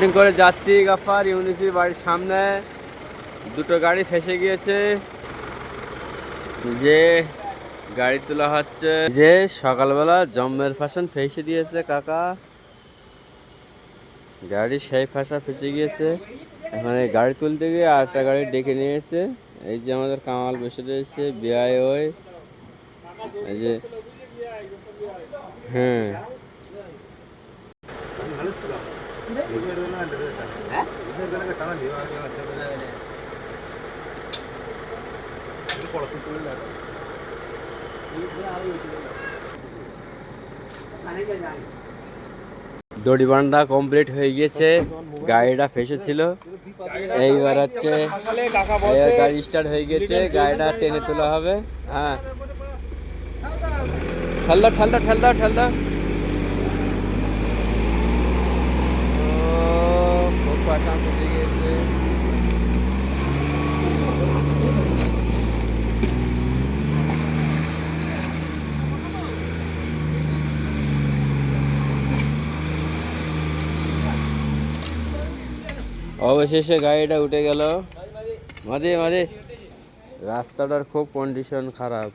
Loading করে যাচ্ছি গাফার ইউনিসি বাড়ির সামনে। দুটো গাড়ি ফেসে গিয়েছে, যে গাড়ি তোলা হচ্ছে। যে সকালবেলা জম্মের ফ্যাশন ফেসে দিয়েছে কাকা, গাড়ি সেই ফাঁসা ফেসে গিয়েছে। এখন এই গাড়ি তুলতে গিয়ে আরেকটা গাড়ি ডেকে নিয়েছে। এই যে আমাদের কামাল বসে রয়েছে বিআই ওই, এই যে হ্যাঁ দড়ি বান্ধা কমপ্লিট হয়ে গিয়েছে, গাড়িটা ফেসেছিল। এইবার হচ্ছে গাড়ি স্টার্ট হয়ে গেছে, গাড়িটা টেনে তোলা হবে। হ্যাঁ ঠেলদা ঠেলদা ঠেলদা ঠেলদা, খুব পাশা ফেসে গিয়েছে। অবশেষে গাড়িটা উঠে গেল। মাঝে মাঝে রাস্তাটার খুব কন্ডিশন খারাপ।